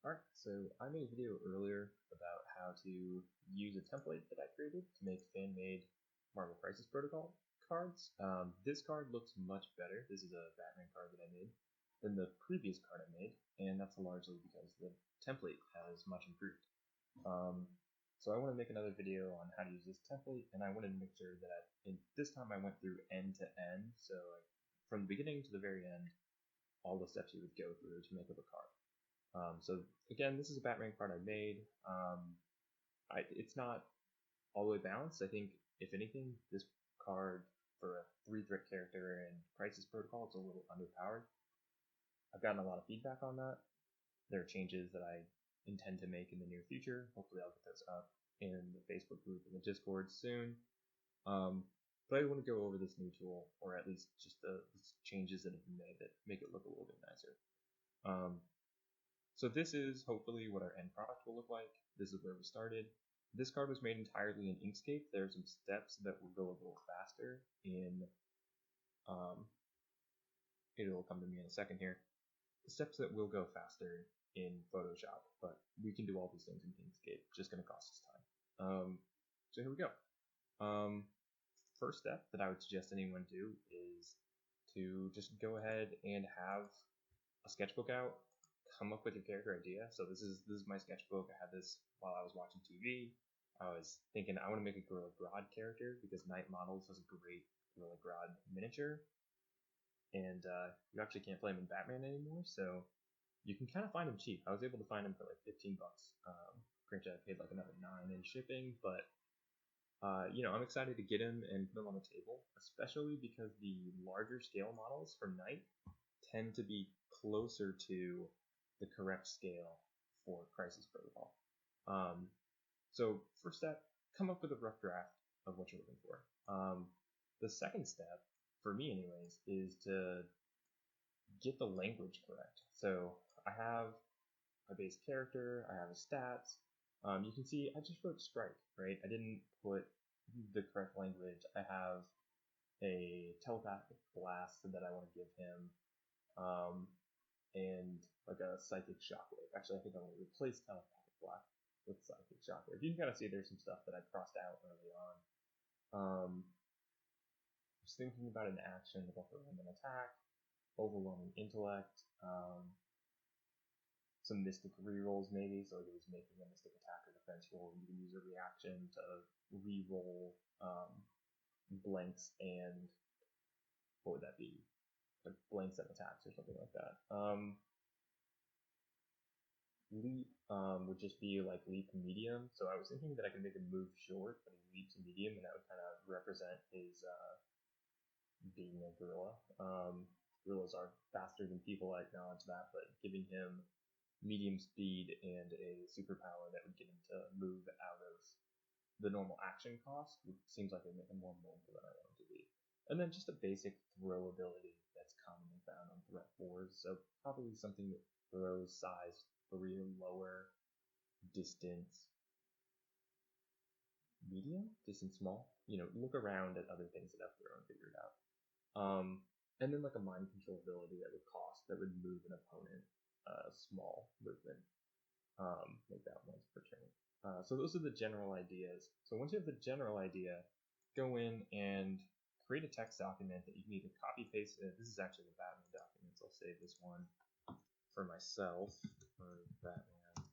Alright, so I made a video earlier about how to use a template that I created to make fan-made Marvel Crisis Protocol cards. This card looks much better. This is a Batman card that I made than the previous card I made, and that's largely because the template has much improved. So I want to make another video on how to use this template, and I wanted to make sure that this time I went through end to end, so from the beginning to the very end, all the steps you would go through to make up a card. So again, this is a Batman card I made. It's not all the way balanced. I think, if anything, this card for a 3-threat character in Crisis Protocol is a little underpowered. I've gotten a lot of feedback on that. There are changes that I intend to make in the near future. Hopefully I'll get those up in the Facebook group and the Discord soon. But I want to go over this new tool, or at least just the changes that have been made that make it look a little bit nicer. So this is hopefully what our end product will look like. This is where we started. This card was made entirely in Inkscape. There are some steps that will go a little faster in, it'll come to me in a second here. The steps that will go faster in Photoshop, but we can do all these things in Inkscape. It's just going to cost us time. So here we go. First step that I would suggest anyone do is to just go ahead and have a sketchbook out. Come up with your character idea. So this is my sketchbook. I had this while I was watching TV. I was thinking I want to make a Gorilla Grodd character because Night Models has a great Gorilla Grodd miniature, and you actually can't play him in Batman anymore, so you can kind of find him cheap. I was able to find him for like $15. Granted, I paid like another $9 in shipping, but I'm excited to get him and put him on the table, especially because the larger scale models for Night tend to be closer to the correct scale for Crisis Protocol. So first step, come up with a rough draft of what you're looking for. The second step, for me anyways, is to get the language correct. So I have a base character, I have his stats. You can see I just wrote strike, right? I didn't put the correct language. I have a telepathic blast that I want to give him. And like a psychic shockwave. Actually, I think I want to replace telepathic blast with psychic shockwave. You can kind of see there's some stuff that I crossed out early on. Just thinking about an action, like offering an attack, overwhelming intellect, some mystic rerolls maybe. So like if he's making a mystic attack or defense roll, you can use a reaction to reroll blanks and what would that be? Like blanks and attacks or something like that. Leap would just be like leap medium. So I was thinking that I could make a move short, but he leaps medium, and that would kind of represent his being a gorilla. Gorillas are faster than people, I acknowledge that, but giving him medium speed and a superpower that would get him to move out of the normal action cost seems like it would make him more mobile than I want him to be. And then just a basic throw ability that's commonly found on threat boards. So probably something that throws size 3 or lower, distance medium, distance small. Look around at other things that I've thrown and figured out. And then like a mind control ability that would move an opponent small movement. Make that once per turn. So those are the general ideas. So once you have the general idea, go in and create a text document that you can either copy paste. This is actually the Batman document, so I'll save this one for myself for Batman.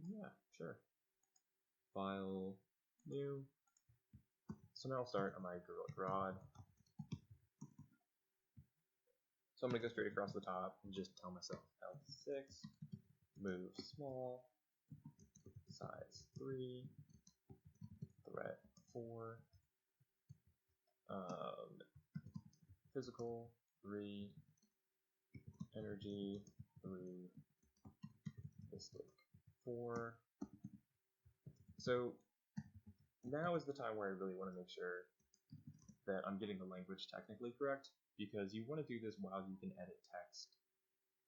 Yeah, sure. File, new. So now I'll start on my Gorilla Grodd. So I'm going to go straight across the top and just tell myself L6, move small, size 3, threat 4, physical 3, energy 3, mystic 4. So now is the time where I really want to make sure that I'm getting the language technically correct, because you want to do this while you can edit text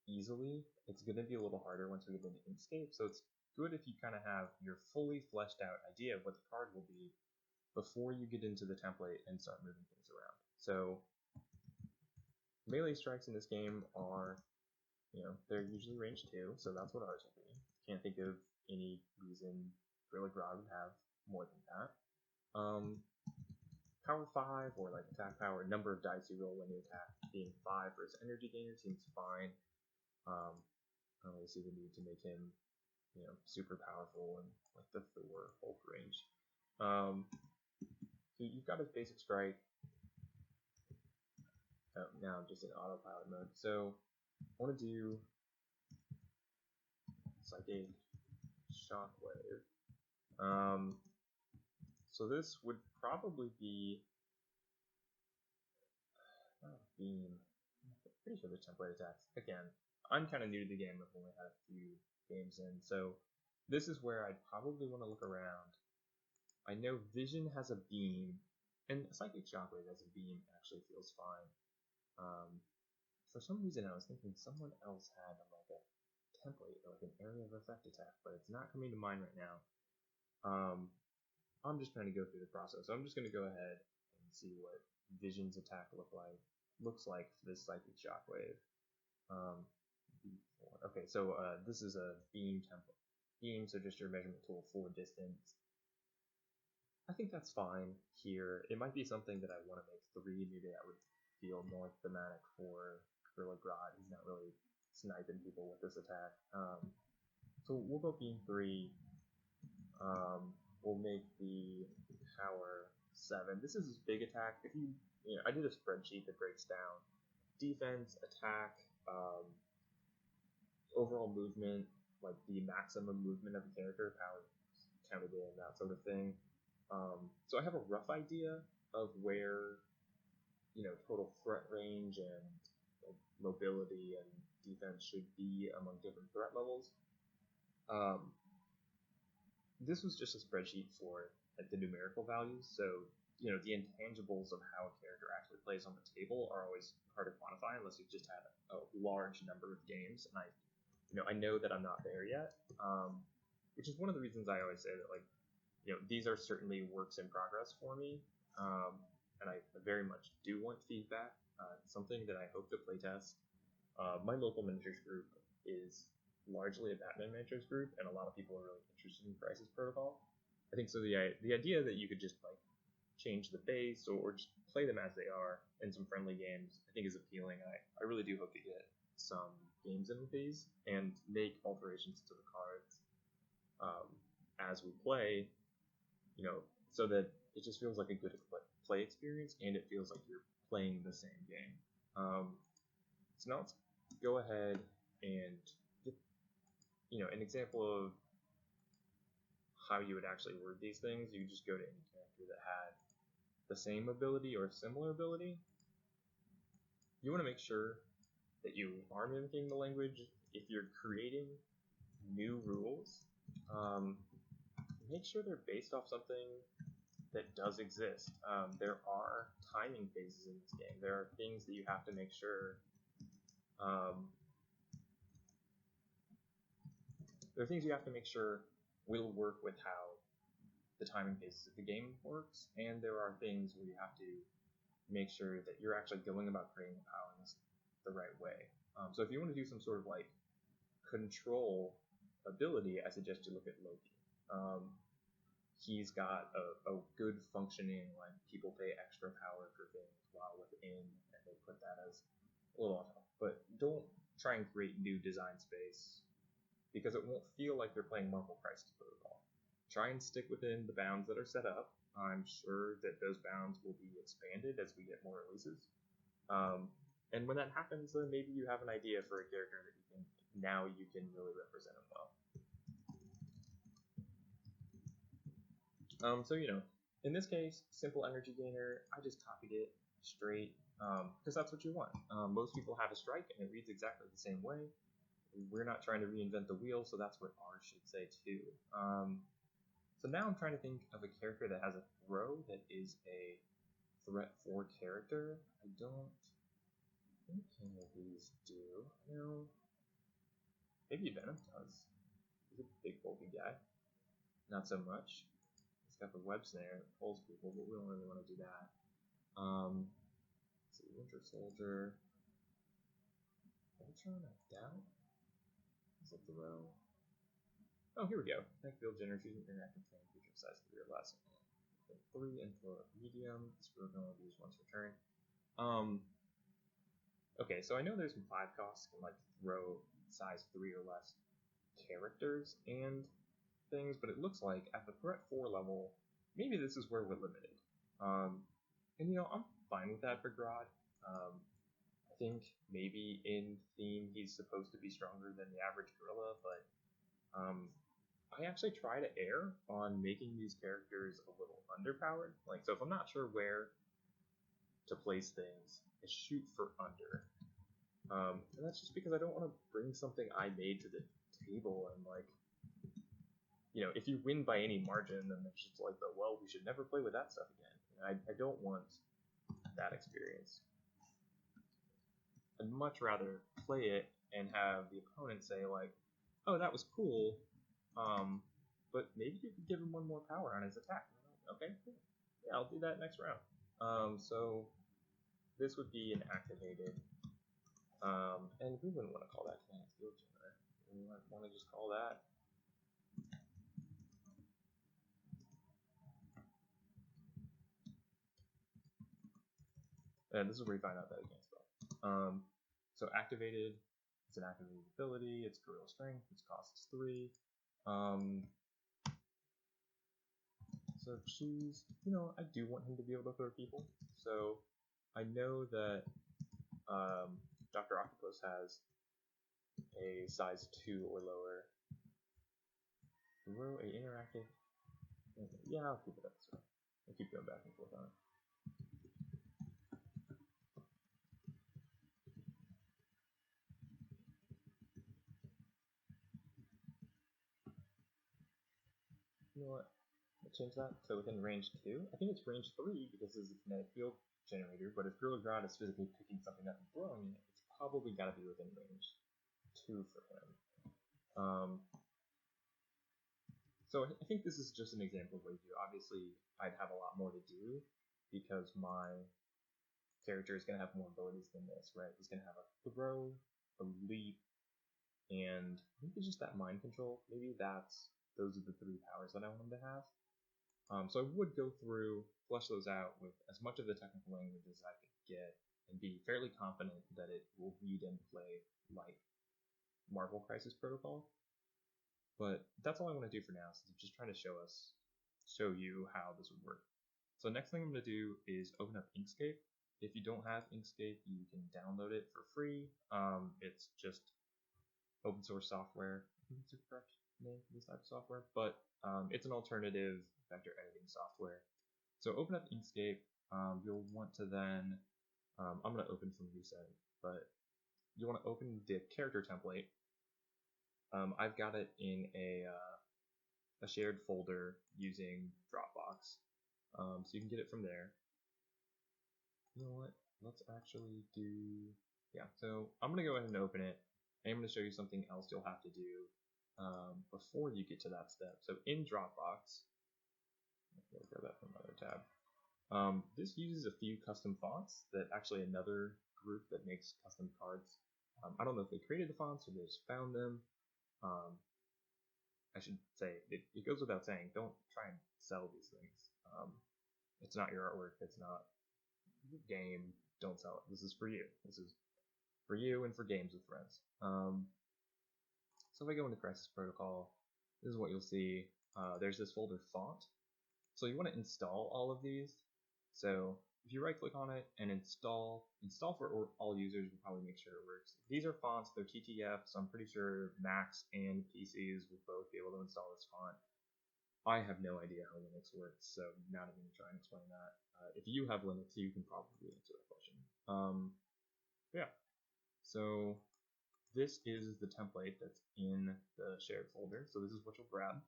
easily. It's going to be a little harder once we get into Inkscape, so it's good if you kind of have your fully fleshed out idea of what the card will be before you get into the template and start moving things around. So melee strikes in this game are, they're usually range 2, so that's what ours will be. Can't think of any reason Gorilla Grodd would have more than that. Power 5, or like attack power, number of dice you roll when you attack being 5 for his energy gainer seems fine. I don't really see the need to make him, super powerful and like the Thor Hulk range. So you've got his basic strike. Oh, now I'm just in autopilot mode. So I want to do Psychic Shockwave. So this would probably be Beam. I'm pretty sure there's template attacks. Again, I'm kind of new to the game. I've only had a few games in, so this is where I'd probably want to look around. I know Vision has a beam, and Psychic Shockwave as a beam actually feels fine. For some reason, I was thinking someone else had like a template or like an area of effect attack, but it's not coming to mind right now. I'm just trying to go through the process. So I'm just going to go ahead and see what Vision's attack looks like for this Psychic Shockwave. Okay, so this is a beam template. Beam, so just your measurement tool for distance. I think that's fine here. It might be something that I want to make 3. Maybe that would feel more thematic for Gorilla Grodd. He's not really sniping people with this attack. So we'll go beam 3. We'll make the power 7. This is his big attack. If I did a spreadsheet that breaks down defense, attack, overall movement, like the maximum movement of a character, power counted in, that sort of thing. So I have a rough idea of where total threat range and like, mobility and defense should be among different threat levels. This was just a spreadsheet for like the numerical values, so the intangibles of how a character actually plays on the table are always hard to quantify unless you've just had a large number of games, and I know that I'm not there yet, which is one of the reasons I always say that these are certainly works in progress for me, and I very much do want feedback. It's something that I hope to playtest. My local miniatures group is largely a Batman miniatures group, and a lot of people are really interested in Crisis Protocol. I think so. The idea that you could just change the base or just play them as they are in some friendly games, I think is appealing. I really do hope to get some games in with these and make alterations to the cards as we play, so that it just feels like a good play experience and it feels like you're playing the same game. So now let's go ahead and get, an example of how you would actually word these things. You just go to any character that had the same ability or similar ability. You want to make sure that you are mimicking the language. If you're creating new rules, make sure they're based off something that does exist. There are timing phases in this game. There are things that you have to make sure will work with how the timing phases of the game works, and there are things where you have to make sure that you're actually going about creating the powers the right way. So if you want to do some sort of control ability, I suggest you look at Loki. He's got a good functioning, people pay extra power for things while within, and they put that as a little on top. But don't try and create new design space, because it won't feel like you're playing Marvel Crisis Protocol. Try and stick within the bounds that are set up. I'm sure that those bounds will be expanded as we get more releases. And when that happens, then maybe you have an idea for a character that you can really represent him well. So in this case, simple energy gainer, I just copied it straight, because that's what you want. Most people have a strike and it reads exactly the same way. We're not trying to reinvent the wheel, so that's what ours should say too. So now I'm trying to think of a character that has a throw that is a threat 4 character. I don't think any of these do. No. Maybe Venom does. He's a big bulky guy. Not so much. He's got the web snare that pulls people, but we don't really want to do that. Let's see, Winter Soldier. Ultron, I doubt. Is it the row? Oh, here we go. Attack field generates using interactive terrain feature size 3 or less. 3 and throw up medium. This will only be used once per turn. Okay, so I know there's some 5 costs can like throw size 3 or less characters and things, but it looks like at the threat 4 level, maybe this is where we're limited. And you know, I'm fine with that for Grodd. I think maybe in theme he's supposed to be stronger than the average gorilla, but I actually try to err on making these characters a little underpowered. Like, so if I'm not sure where to place things, I shoot for under. And that's just because I don't want to bring something I made to the table and like, you know, if you win by any margin, then it's just like, well, we should never play with that stuff again. I don't want that experience. I'd much rather play it and have the opponent say like, oh, that was cool, but maybe you could give him one more power on his attack. Okay, cool. Yeah, I'll do that next round. So this would be an activated, and we wouldn't want to call that Kinetic Field Generator. We might want to just call that and this is where you find out that against spell. So activated, it's an activated ability, it's Gorilla Strength, its cost is 3. So choose, you know, I do want him to be able to throw people. So I know that Dr. Octopus has a size 2 or lower. Throw a interactive. Yeah, I'll keep it up. So I'll keep going back and forth on it. You know what? I'll change that to within range 2. I think it's range 3 because this is a kinetic field generator, but if Gorilla Grodd is physically picking something up and throwing it, it's probably got to be within range 2 for him. So I think this is just an example of what you do. Obviously, I'd have a lot more to do because my character is going to have more abilities than this, right? He's going to have a throw, a leap, and maybe just that mind control. Maybe those are the 3 powers that I want him to have. So I would go through, flesh those out with as much of the technical language as I could get, and be fairly confident that it will read and play like Marvel Crisis Protocol. But that's all I want to do for now, since I'm just trying to show you how this would work. So next thing I'm going to do is open up Inkscape. If you don't have Inkscape, you can download it for free. It's just open source software. I think it's the correct name for this type of software, but it's an alternative vector editing software. So open up Inkscape. You'll want to then, I'm going to open from reset, but you want to open the character template. I've got it in a shared folder using Dropbox, so you can get it from there. You know what? Let's actually do, yeah. So I'm gonna go ahead and open it. I'm gonna show you something else you'll have to do before you get to that step. So in Dropbox, I'll grab that from another tab. This uses a few custom fonts that actually another group that makes custom cards. I don't know if they created the fonts or they just found them. I should say, it goes without saying, don't try and sell these things. It's not your artwork, it's not your game, don't sell it. This is for you. This is for you and for games with friends. So if I go into Crisis Protocol, this is what you'll see. There's this folder font. So you want to install all of these. So if you right click on it and install for all users will probably make sure it works. These are fonts, they're TTF, so I'm pretty sure Macs and PCs will both be able to install this font. I have no idea how Linux works, so not even try and explain that. If you have Linux, you can probably answer that question. Yeah, so this is the template that's in the shared folder, so this is what you'll grab.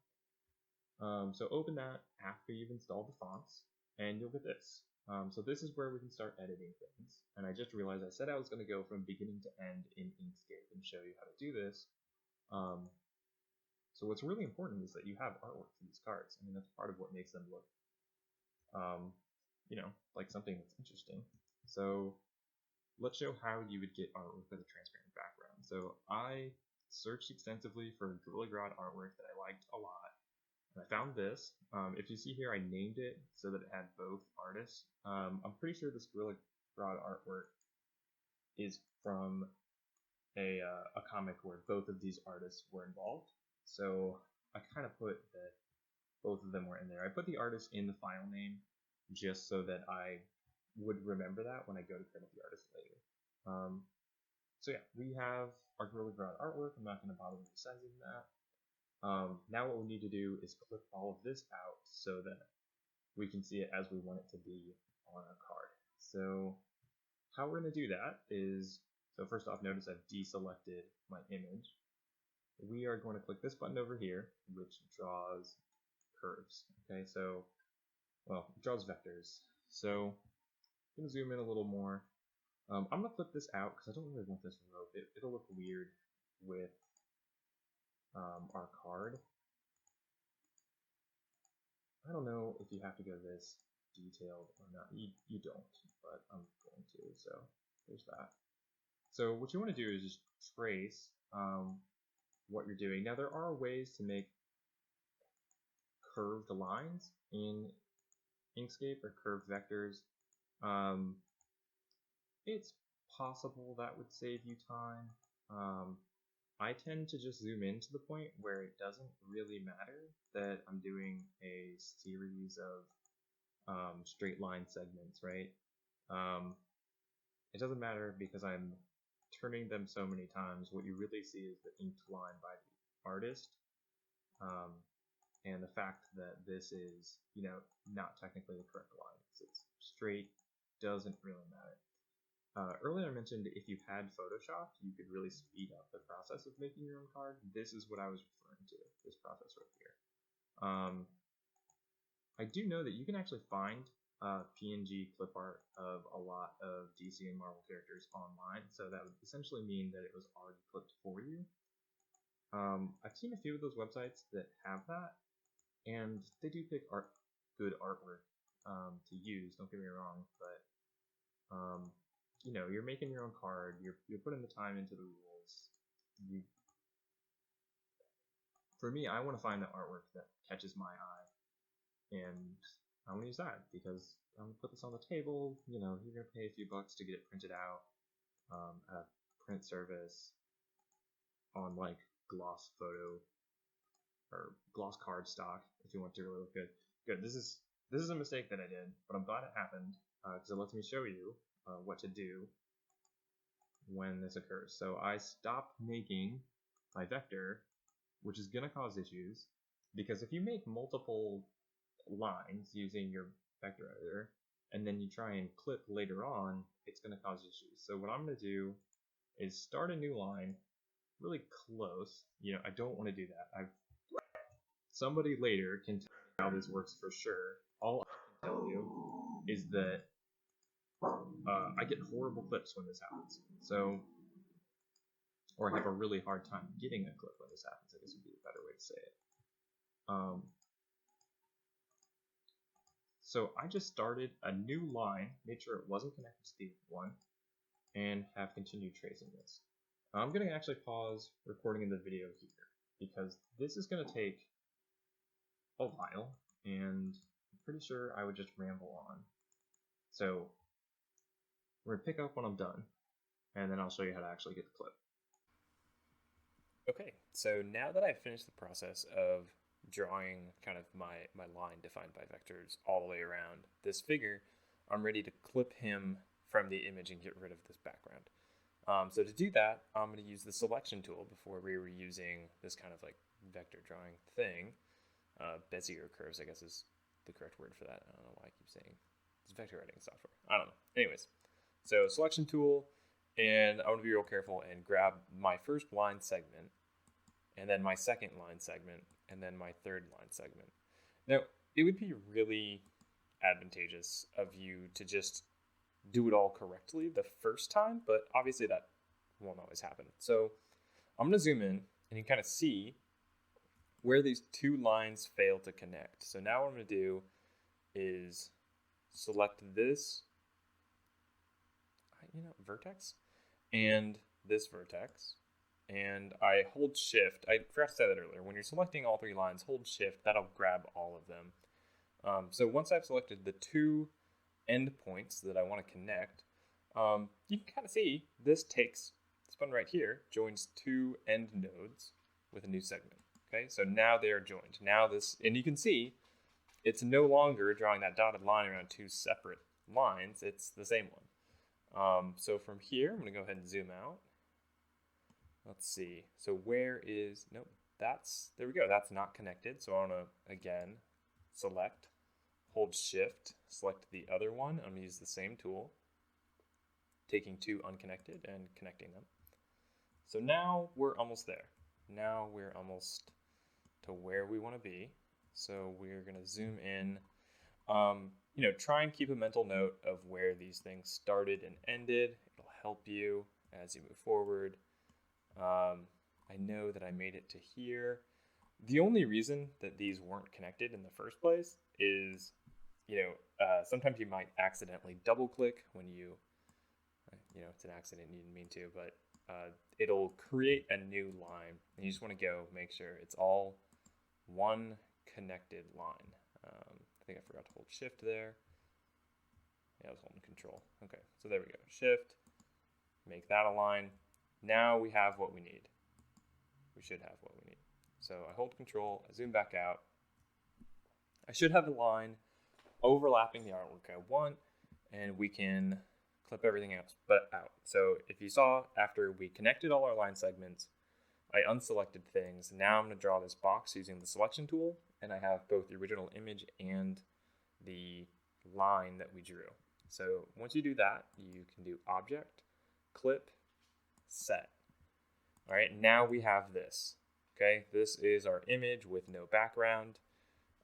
So open that after you've installed the fonts, and you'll get this. So this is where we can start editing things. And I just realized I said I was going to go from beginning to end in Inkscape and show you how to do this. So what's really important is that you have artwork for these cards. I mean, that's part of what makes them look, you know, like something that's interesting. So let's show how you would get artwork with a transparent background. So I searched extensively for Gorilla Grodd artwork that I liked a lot. And I found this. If you see here, I named it so that it had both artists. I'm pretty sure this Gorilla Grodd artwork is from a comic where both of these artists were involved. So I kind of put that both of them were in there. I put the artist in the file name just so that I would remember that when I go to credit the artist later. So yeah, we have our Gorilla Grodd artwork. I'm not going to bother resizing that. Now what we need to do is clip all of this out so that we can see it as we want it to be on our card. So how we're going to do that is, so first off, notice I've deselected my image. We are going to click this button over here, which draws curves. Okay, so, well, it draws vectors. So I'm going to zoom in a little more. I'm going to flip this out because I don't really want this rope. It'll look weird with our card. I don't know if you have to go this detailed or not. You don't, but I'm going to, so there's that. So what you want to do is just trace what you're doing. Now there are ways to make curved lines in Inkscape or curved vectors. It's possible that would save you time. I tend to just zoom in to the point where it doesn't really matter that I'm doing a series of straight line segments, right? It doesn't matter because I'm turning them so many times. What you really see is the inked line by the artist, and the fact that this is, not technically the correct line. It's straight, doesn't really matter. Earlier I mentioned if you had Photoshop, you could really speed up the process of making your own card. This is what I was referring to, this process right here. I do know that you can actually find PNG clip art of a lot of DC and Marvel characters online, so that would essentially mean that it was already clipped for you. I've seen a few of those websites that have that, and they do pick good artwork to use, don't get me wrong, but you're making your own card, you're putting the time into the rules. For me, I want to find the artwork that catches my eye, and I want to use that because I'm going to put this on the table. You're going to pay a few bucks to get it printed out at a print service on like gloss photo or gloss card stock if you want to really look good. Good. This is a mistake that I did, but I'm glad it happened because it lets me show you what to do when this occurs. So I stopped making my vector, which is going to cause issues because if you make multiple lines using your vector editor and then you try and clip later on, it's going to cause issues. So what I'm going to do is start a new line really close. I don't want to do that. Somebody later can tell me how this works for sure. All I can tell you is that I get horrible clips when this happens. So, or I have a really hard time getting a clip when this happens, I guess would be a better way to say it. So I just started a new line, made sure it wasn't connected to the one, and have continued tracing this. I'm going to actually pause recording in the video here because this is going to take a while, and I'm pretty sure I would just ramble on. So we're going to pick up when I'm done, and then I'll show you how to actually get the clip. Okay, so now that I've finished the process of drawing kind of my line defined by vectors all the way around this figure, I'm ready to clip him from the image and get rid of this background. So to do that, I'm going to use the selection tool before we were using this kind of like vector drawing thing. Bezier curves, I guess, is the correct word for that. I don't know why I keep saying it's vector editing software. I don't know. Anyways, so selection tool, and I want to be real careful and grab my first line segment, and then my second line segment, and then my third line segment. Now, it would be really advantageous of you to just do it all correctly the first time, but obviously that won't always happen. So I'm going to zoom in, and you can kind of see where these two lines fail to connect. So now what I'm going to do is select this, vertex, and this vertex, and I hold shift. I forgot to say that earlier. When you're selecting all 3 lines, hold shift. That'll grab all of them. So once I've selected the 2 endpoints that I want to connect, you can kind of see this button right here joins 2 end nodes with a new segment. Okay, so now they are joined. And you can see it's no longer drawing that dotted line around 2 separate lines. It's the same one. So from here, I'm going to go ahead and zoom out. Let's see. So there we go. That's not connected. So I want to, again, select, hold shift, select the other one. I'm going to use the same tool, taking 2 unconnected and connecting them. So now we're almost there. Now we're almost to where we want to be. So we're going to zoom in. Try and keep a mental note of where these things started and ended. It'll help you as you move forward. I know that I made it to here. The only reason that these weren't connected in the first place is, sometimes you might accidentally double click when it's an accident, you didn't mean to, but it'll create a new line, and you just want to go make sure it's all one connected line. I think I forgot to hold shift there. Yeah, I was holding control. Okay, so there we go. Shift, make that a line. Now we have what we need. We should have what we need. So I hold control, I zoom back out. I should have a line overlapping the artwork I want, and we can clip everything else out. So if you saw, after we connected all our line segments, I unselected things. Now I'm going to draw this box using the selection tool, and I have both the original image and the line that we drew. So once you do that, you can do object, clip, set. All right, now we have this. Okay, this is our image with no background.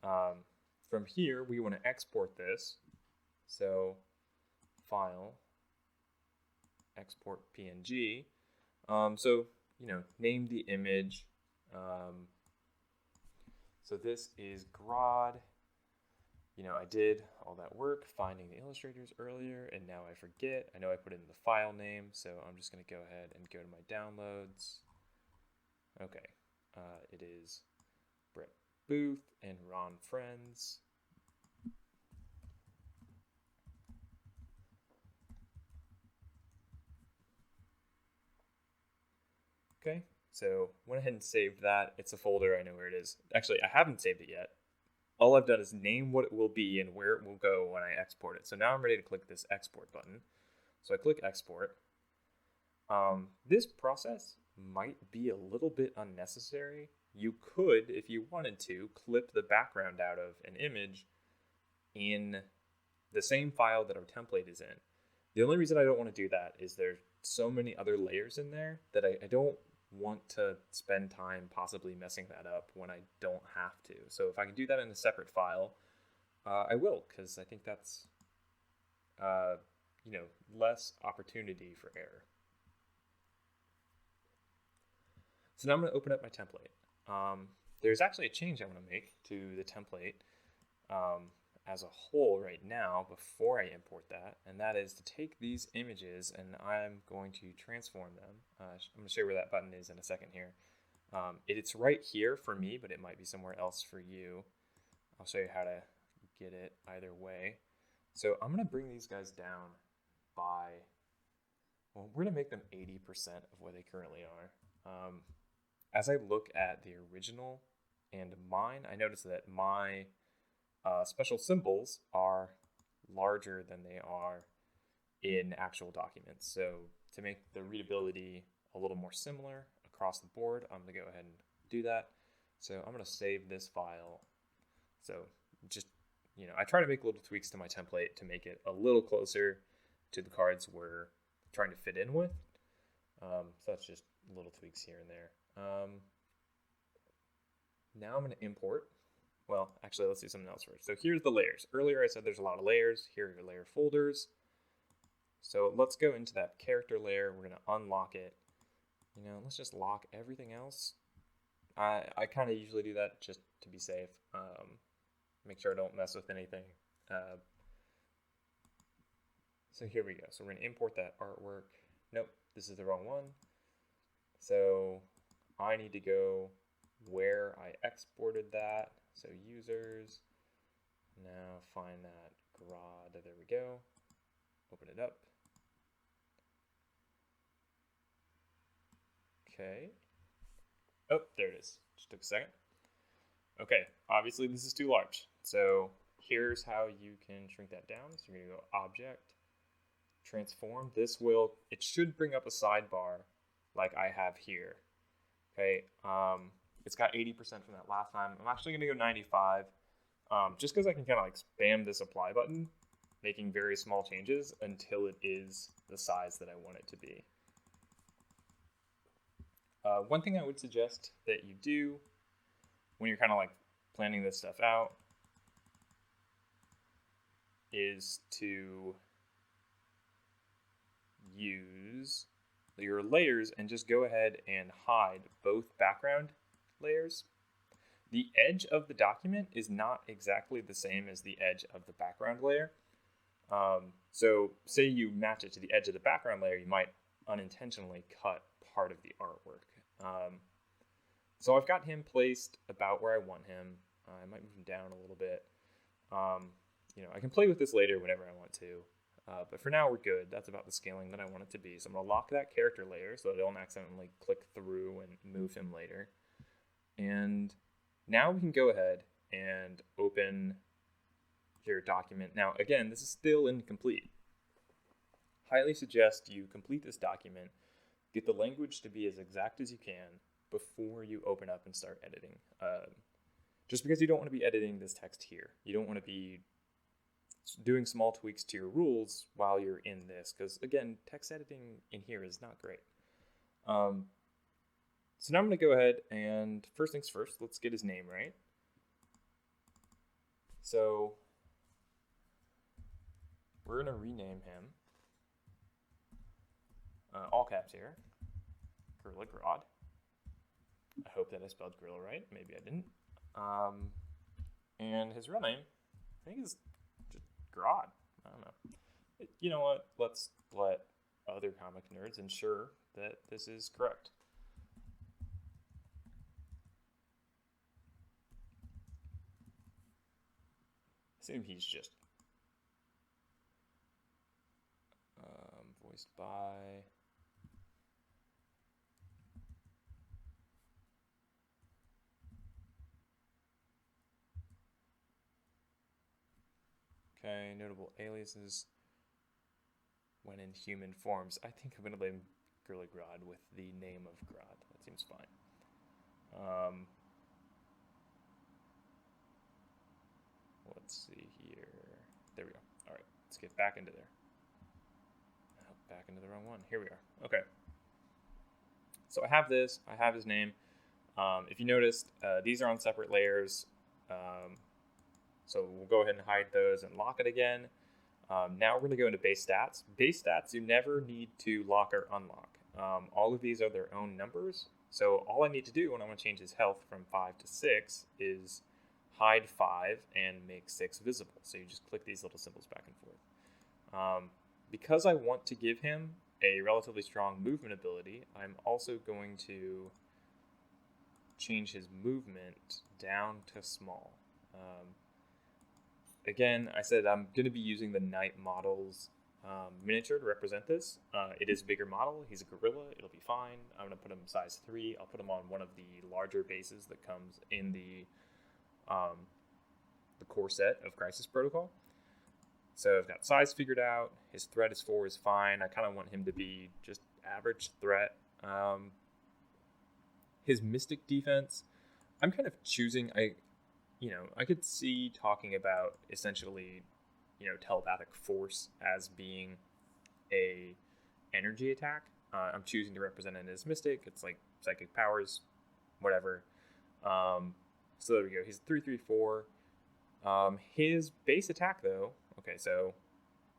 From here, we want to export this. So file, export PNG. Name the image. So this is Grod. I did all that work finding the illustrators earlier, and now I forget. I know I put in the file name, so I'm just going to go ahead and go to my downloads. Okay, it is Brett Booth and Ron Friends. Okay, so went ahead and saved that. It's a folder. I know where it is. Actually, I haven't saved it yet. All I've done is name what it will be and where it will go when I export it. So now I'm ready to click this export button. So I click export. This process might be a little bit unnecessary. You could, if you wanted to, clip the background out of an image in the same file that our template is in. The only reason I don't want to do that is there's so many other layers in there that I don't want to spend time possibly messing that up when I don't have to. So if I can do that in a separate file, I will, because I think that's less opportunity for error. So now I'm going to open up my template. There's actually a change I want to make to the template as a whole right now before I import that, and that is to take these images and I'm going to transform them. I'm going to show you where that button is in a second here. It's right here for me, but it might be somewhere else for you. I'll show you how to get it either way. So I'm going to bring these guys down by, we're going to make them 80% of what they currently are. As I look at the original and mine, I notice that my special symbols are larger than they are in actual documents. So to make the readability a little more similar across the board, I'm going to go ahead and do that. So I'm going to save this file. So just, I try to make little tweaks to my template to make it a little closer to the cards we're trying to fit in with. So that's just little tweaks here and there. Now I'm going to import. Well, actually, let's do something else first. So here's the layers. Earlier I said there's a lot of layers. Here are your layer folders. So let's go into that character layer. We're going to unlock it. Let's just lock everything else. I kind of usually do that just to be safe. Make sure I don't mess with anything. So here we go. So we're going to import that artwork. Nope, this is the wrong one. So I need to go where I exported that. So users, now find that grad, there we go. Open it up. Okay. Oh, there it is. Just took a second. Okay, obviously this is too large. So here's how you can shrink that down. So you're gonna go object, transform. It should bring up a sidebar like I have here. Okay, it's got 80% from that last time. I'm actually gonna go 95, just because I can kind of like spam this apply button, making very small changes until it is the size that I want it to be. One thing I would suggest that you do when you're kind of like planning this stuff out is to use your layers and just go ahead and hide both background layers. The edge of the document is not exactly the same as the edge of the background layer. So say you match it to the edge of the background layer, you might unintentionally cut part of the artwork. So I've got him placed about where I want him. I might move him down a little bit. I can play with this later whenever I want to. But for now, we're good. That's about the scaling that I want it to be. So I'm going to lock that character layer so that I don't accidentally click through and move him later. And now we can go ahead and open your document. Now, again, this is still incomplete. Highly suggest you complete this document, get the language to be as exact as you can before you open up and start editing. Just because you don't want to be editing this text here. You don't want to be doing small tweaks to your rules while you're in this, because again, text editing in here is not great. So now I'm going to go ahead and first things first, let's get his name right. So we're going to rename him, all caps here, Gorilla Grodd. I hope that I spelled gorilla right. Maybe I didn't. And his real name, I think is just Grodd. I don't know. You know what? Let's let other comic nerds ensure that this is correct. I assume he's just voiced by... Okay, notable aliases when in human forms. I think I'm going to name Gorilla Grodd with the name of Grodd. That seems fine. Let's see here. There we go. All right, let's get back into there. Oh, back into the wrong one. Here we are. Okay. So I have this. I have his name. If you noticed, these are on separate layers. So we'll go ahead and hide those and lock it again. Now we're going to go into base stats. Base stats, you never need to lock or unlock. All of these are their own numbers. So all I need to do when I want to change his health from 5 to 6 is hide 5 and make 6 visible. So you just click these little symbols back and forth. Because I want to give him a relatively strong movement ability, I'm also going to change his movement down to small. Again, I said I'm going to be using the Knight Models miniature to represent this. It is a bigger model. He's a gorilla. It'll be fine. I'm going to put him size 3. I'll put him on one of the larger bases that comes in the core set of Crisis Protocol. So I've got size figured out. His threat is 4 is fine. I kind of want him to be just average threat. His Mystic defense, I'm kind of choosing... I could see talking about essentially, telepathic force as being a energy attack. I'm choosing to represent it as Mystic. It's like psychic powers, whatever. So there we go. He's 3/3/4. His base attack, though. Okay, so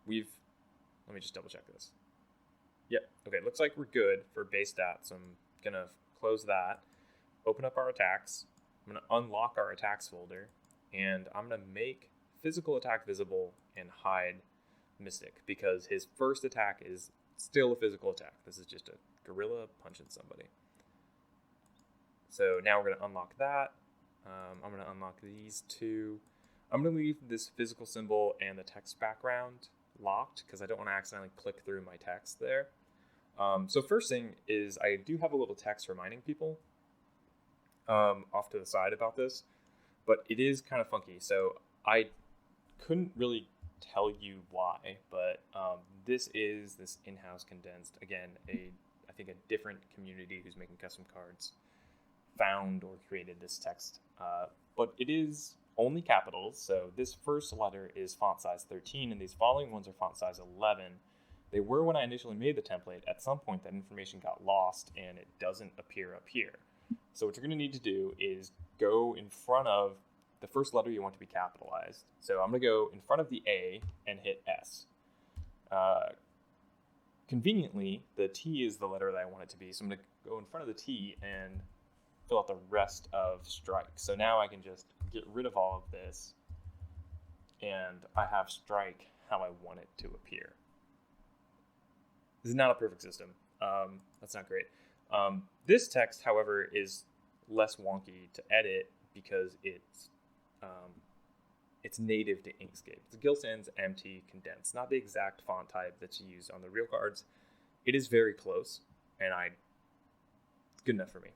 let me just double check this. Yep. Okay, looks like we're good for base stats. So I'm gonna close that. Open up our attacks. I'm going to unlock our attacks folder, and I'm going to make physical attack visible and hide Mystic, because his first attack is still a physical attack. This is just a gorilla punching somebody. So now we're going to unlock that. I'm going to unlock these two. I'm going to leave this physical symbol and the text background locked because I don't want to accidentally click through my text there. So first thing is I do have a little text reminding people off to the side about this, but it is kind of funky. So I couldn't really tell you why, but this is this in-house condensed, again, I think a different community who's making custom cards found or created this text, but it is only capitals. So this first letter is font size 13 and these following ones are font size 11. They were when I initially made the template. At some point that information got lost and it doesn't appear up here. So what you're going to need to do is go in front of the first letter you want to be capitalized. So I'm going to go in front of the A and hit S. Conveniently, the T is the letter that I want it to be. So I'm going to go in front of the T and fill out the rest of strike. So now I can just get rid of all of this and I have strike how I want it to appear. This is not a perfect system. That's not great. This text, however, is less wonky to edit because it's native to Inkscape. It's a Gill Sans MT condensed, not the exact font type that's used on the real cards. It is very close, and it's good enough for me.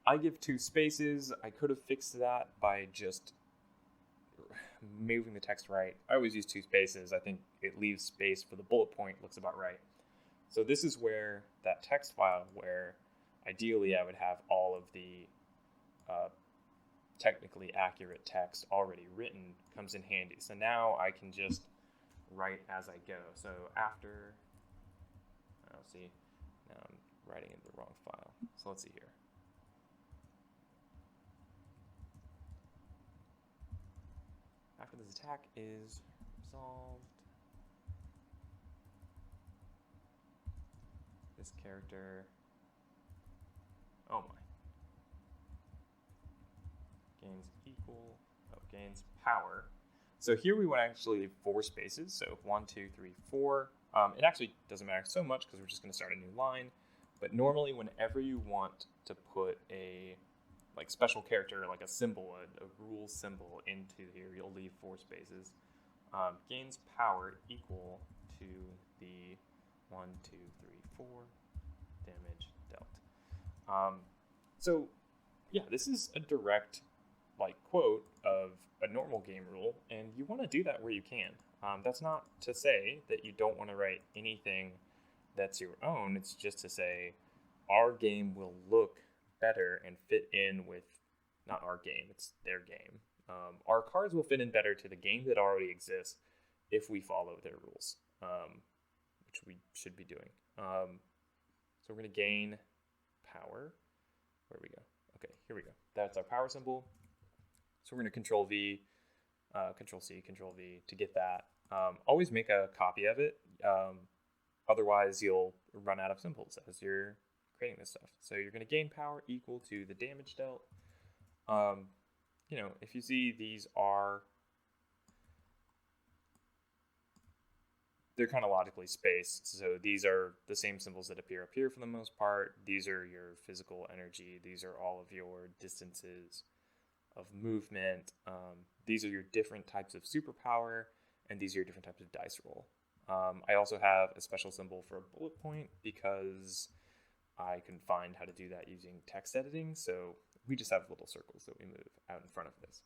I give 2 spaces. I could have fixed that by just moving the text right. I always use 2 spaces. I think it leaves space for the bullet point, looks about right. So this is where that text file, where ideally I would have all of the technically accurate text already written, comes in handy. So now I can just write as I go. So after, see, now I'm writing in the wrong file. So let's see here. After this attack is resolved, this character, oh my, gains power. So here we want to actually leave 4 spaces. So 1, 2, 3, 4. It actually doesn't matter so much because we're just going to start a new line. But normally whenever you want to put a special character, like a symbol, a rule symbol into here, you'll leave 4 spaces. Gains power equal to the 1, 2, 3, 4 damage dealt. So yeah, this is a direct quote of a normal game rule, and you want to do that where you can. That's not to say that you don't want to write anything that's your own. It's just to say our game will look better and fit in with, not our game, it's their game. Our cards will fit in better to the game that already exists if we follow their rules, which we should be doing. So we're going to gain power. Where we go? Okay, here we go. That's our power symbol. So we're going to Control V, Control C, Control V to get that. Always make a copy of it. Otherwise, you'll run out of symbols as you're creating this stuff. So you're going to gain power equal to the damage dealt. If you see these are, they're kind of logically spaced. So these are the same symbols that appear up here for the most part. These are your physical energy. These are all of your distances of movement. These are your different types of superpower, and these are your different types of dice roll. I also have a special symbol for a bullet point because I can find how to do that using text editing. So we just have little circles that we move out in front of this.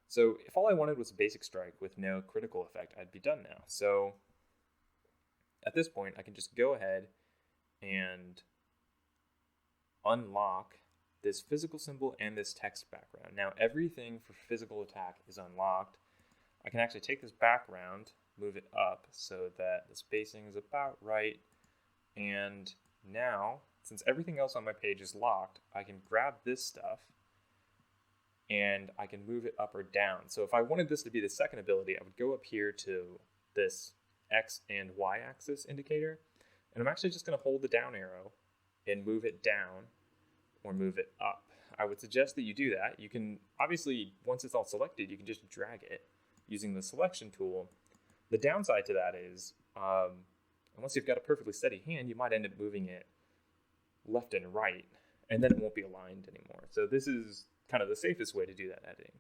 So if all I wanted was a basic strike with no critical effect, I'd be done now. So at this point, I can just go ahead and unlock this physical symbol and this text background. Now everything for physical attack is unlocked. I can actually take this background, move it up so that the spacing is about right. And now, since everything else on my page is locked, I can grab this stuff and I can move it up or down. So if I wanted this to be the second ability, I would go up here to this X and Y axis indicator. And I'm actually just going to hold the down arrow and move it down or move it up. I would suggest that you do that. You can, obviously, once it's all selected, you can just drag it using the selection tool. The downside to that is, unless you've got a perfectly steady hand, you might end up moving it left and right and then it won't be aligned anymore. So this is kind of the safest way to do that editing.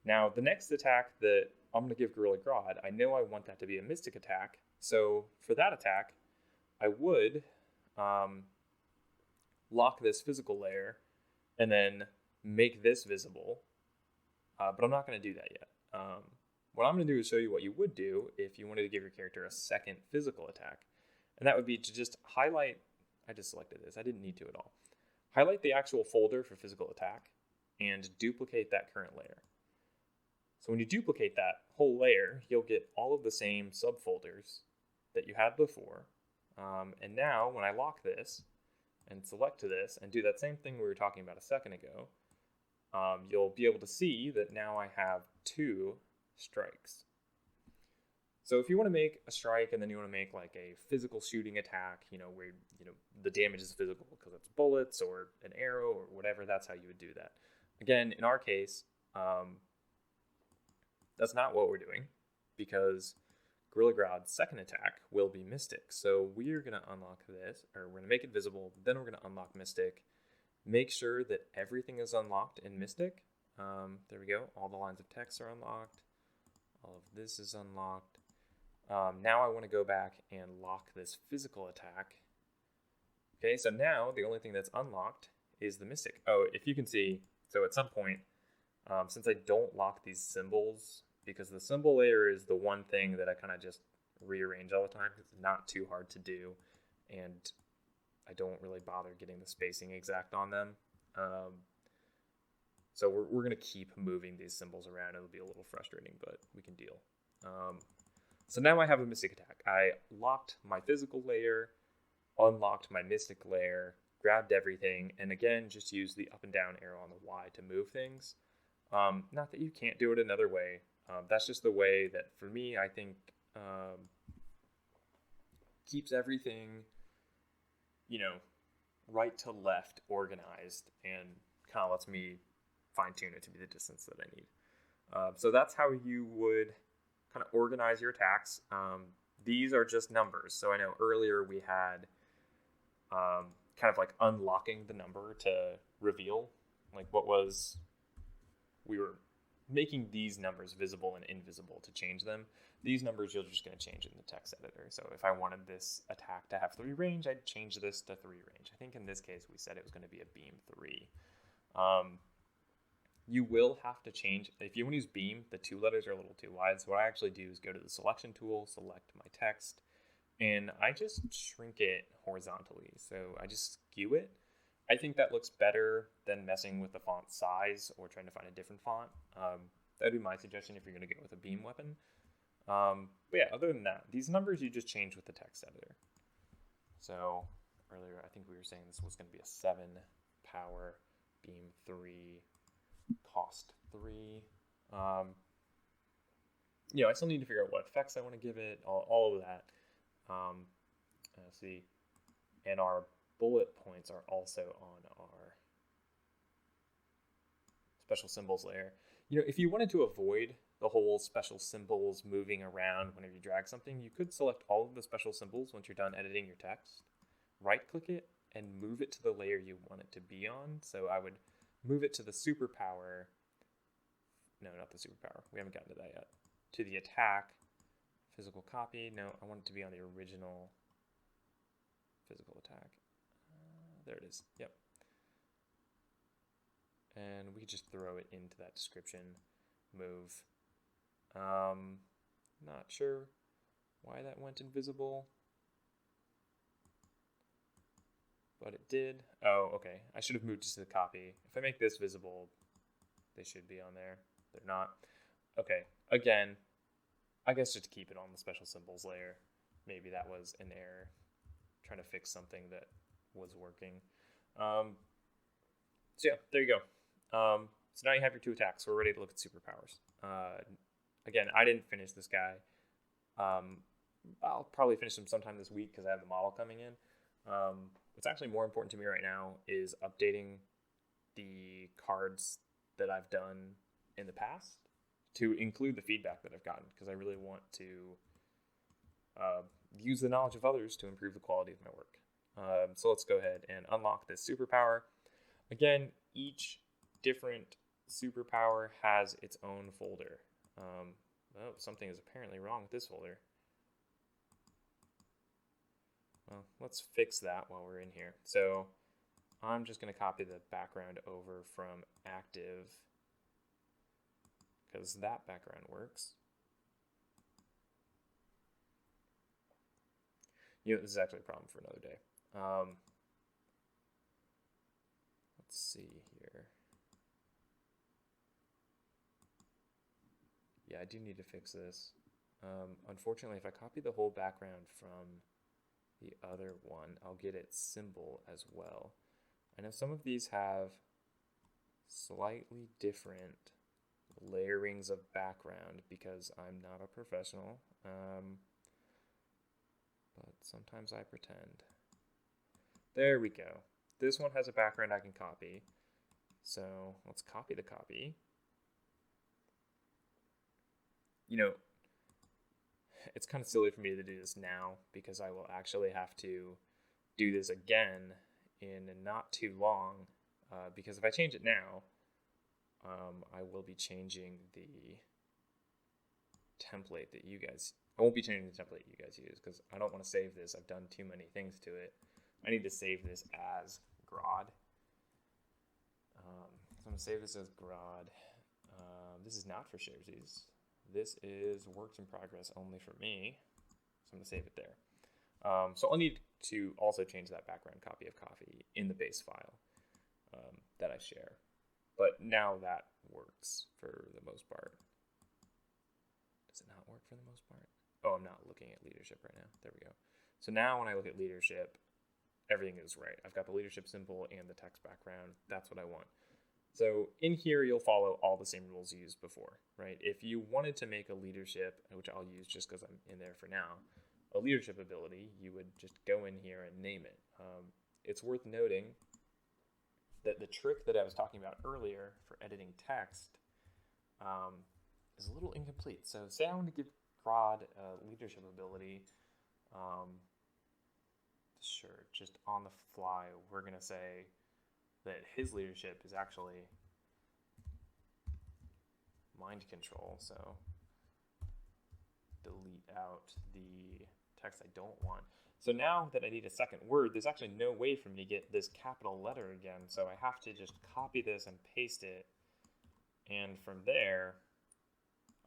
Now, the next attack that I'm going to give Gorilla Grodd, I know I want that to be a Mystic attack. So for that attack, I would lock this physical layer and then make this visible. But I'm not going to do that yet. What I'm going to do is show you what you would do if you wanted to give your character a second physical attack. And that would be to just highlight, I just selected this, I didn't need to at all. Highlight the actual folder for physical attack and duplicate that current layer. So when you duplicate that whole layer, you'll get all of the same subfolders that you had before. And now when I lock this and select to this and do that same thing we were talking about a second ago, you'll be able to see that now I have 2 strikes. So if you want to make a strike and then you want to make like a physical shooting attack, where, the damage is physical because it's bullets or an arrow or whatever, that's how you would do that. Again, in our case, that's not what we're doing because Gorilla Grodd's second attack will be Mystic. So we're going to unlock this, or we're going to make it visible, then we're going to unlock Mystic. Make sure that everything is unlocked in Mystic. There we go. All the lines of text are unlocked. All of this is unlocked. Now I want to go back and lock this physical attack. Okay, so now the only thing that's unlocked is the Mystic. Oh, if you can see, so at some point, since I don't lock these symbols, because the symbol layer is the one thing that I kind of just rearrange all the time, because it's not too hard to do, and I don't really bother getting the spacing exact on them. So we're going to keep moving these symbols around. It'll be a little frustrating, but we can deal. So now I have a Mystic attack. I locked my physical layer, unlocked my Mystic layer, grabbed everything, and again, just use the up and down arrow on the Y to move things. Not that you can't do it another way. That's just the way that, for me, I think keeps everything, right to left organized and kind of lets me fine tune it to be the distance that I need. So that's how you would kind of organize your attacks. These are just numbers. So I know earlier we had kind of like unlocking the number to reveal like we were making these numbers visible and invisible to change them. These numbers you're just going to change in the text editor. So if I wanted this attack to have 3 range, I'd change this to 3 range. I think in this case we said it was going to be a beam 3. You will have to change, if you want to use beam, the 2 letters are a little too wide. So what I actually do is go to the selection tool, select my text, and I just shrink it horizontally. So I just skew it. I think that looks better than messing with the font size or trying to find a different font. That'd be my suggestion if you're going to go with a beam weapon. But yeah, other than that, these numbers you just change with the text editor. So earlier, I think we were saying this was going to be a 7 power, beam 3, cost 3. I still need to figure out what effects I want to give it, all of that. Let's see. And our bullet points are also on our special symbols layer. If you wanted to avoid the whole special symbols moving around whenever you drag something, you could select all of the special symbols once you're done editing your text, right-click it, and move it to the layer you want it to be on. So I would move it to the superpower. No, not the superpower. We haven't gotten to that yet. To the attack, physical copy. No, I want it to be on the original physical attack. There it is. Yep. And we could just throw it into that description move. Not sure why that went invisible, but it did. Oh, okay. I should have moved to the copy. If I make this visible, they should be on there. They're not. Okay. Again, I guess just to keep it on the special symbols layer. Maybe that was an error. Trying to fix something that was working. So yeah, there you go. So now you have your 2 attacks. We're ready to look at superpowers. Again, I didn't finish this guy. I'll probably finish him sometime this week because I have the model coming in. What's actually more important to me right now is updating the cards that I've done in the past to include the feedback that I've gotten, because I really want to use the knowledge of others to improve the quality of my work. So let's go ahead and unlock this superpower. Again, each different superpower has its own folder. Oh, something is apparently wrong with this folder. Well, let's fix that while we're in here. So I'm just going to copy the background over from active because that background works. This is actually a problem for another day. Let's see here. Yeah, I do need to fix this. Unfortunately, if I copy the whole background from the other one, I'll get its symbol as well. I know some of these have slightly different layerings of background because I'm not a professional, but sometimes I pretend. There we go. This one has a background I can copy. So let's copy the copy. It's kind of silly for me to do this now because I will actually have to do this again in not too long. Because if I change it now, I will be changing the template that you guys... I won't be changing the template you guys use because I don't want to save this. I've done too many things to it. I need to save this as Grod. So I'm going to save this as Grod. This is not for sharesies. This is works in progress only for me. So I'm going to save it there. So I'll need to also change that background copy of coffee in the base file that I share. But now that works for the most part. Does it not work for the most part? Oh, I'm not looking at leadership right now. There we go. So now when I look at leadership, everything is right. I've got the leadership symbol and the text background. That's what I want. So in here, you'll follow all the same rules you used before, right? If you wanted to make a leadership, which I'll use just because I'm in there for now, a leadership ability, you would just go in here and name it. It's worth noting that the trick that I was talking about earlier for editing text is a little incomplete. So say I want to give Rod a leadership ability. Sure, just on the fly, we're going to say that his leadership is actually mind control. So delete out the text I don't want. So now that I need a second word, there's actually no way for me to get this capital letter again. So I have to just copy this and paste it. And from there,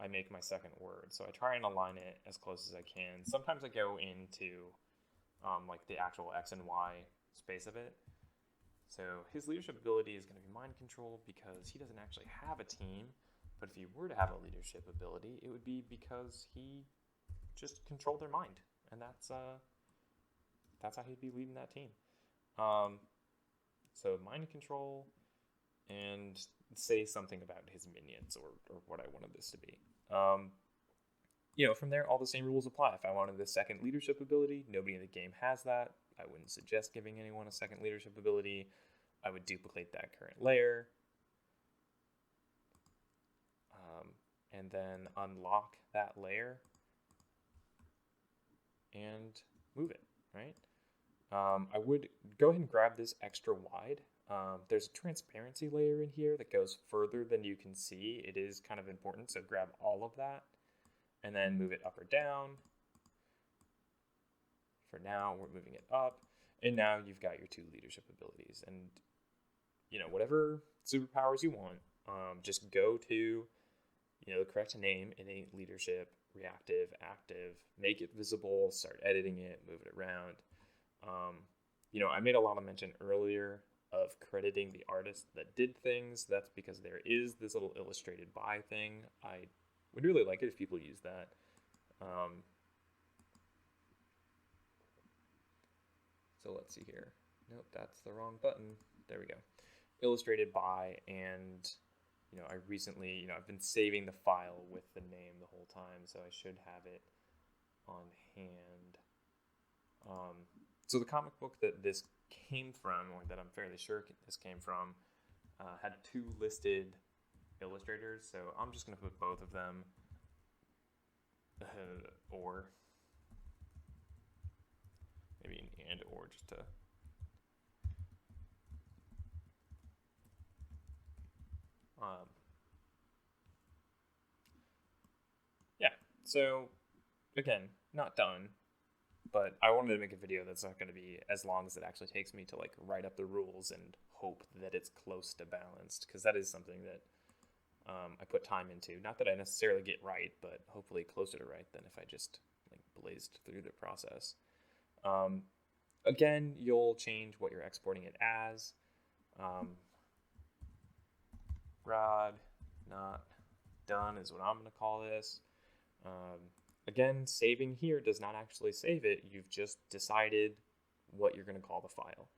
I make my second word. So I try and align it as close as I can. Sometimes I go into like the actual X and Y space of it. So his leadership ability is going to be mind control because he doesn't actually have a team. But if he were to have a leadership ability, it would be because he just controlled their mind. And that's how he'd be leading that team. So mind control and say something about his minions or what I wanted this to be. From there, all the same rules apply. If I wanted the second leadership ability, nobody in the game has that. I wouldn't suggest giving anyone a second leadership ability. I would duplicate that current layer. And then unlock that layer and move it, right? I would go ahead and grab this extra wide. There's a transparency layer in here that goes further than you can see. It is kind of important, so grab all of that and then move it up or down. For now, we're moving it up, and now you've got your two leadership abilities. And, whatever superpowers you want, just go to, the correct name, innate, leadership, reactive, active, make it visible, start editing it, move it around. I made a lot of mention earlier of crediting the artist that did things. That's because there is this little illustrated by thing. I would really like it if people use that. So let's see here. Nope, that's the wrong button. There we go. Illustrated by, and I recently, I've been saving the file with the name the whole time, so I should have it on hand. So the comic book that this came from, or that I'm fairly sure this came from, had two listed illustrators, so I'm just going to put both of them, or maybe an and or just to Um, yeah, so again, not done, but I wanted to make a video that's not going to be as long as it actually takes me to like write up the rules and hope that it's close to balanced, because that is something that I put time into. Not that I necessarily get right, but hopefully closer to right than if I just like blazed through the process. Again, you'll change what you're exporting it as. Rod not done is what I'm going to call this. Again, saving here does not actually save it. You've just decided what you're going to call the file.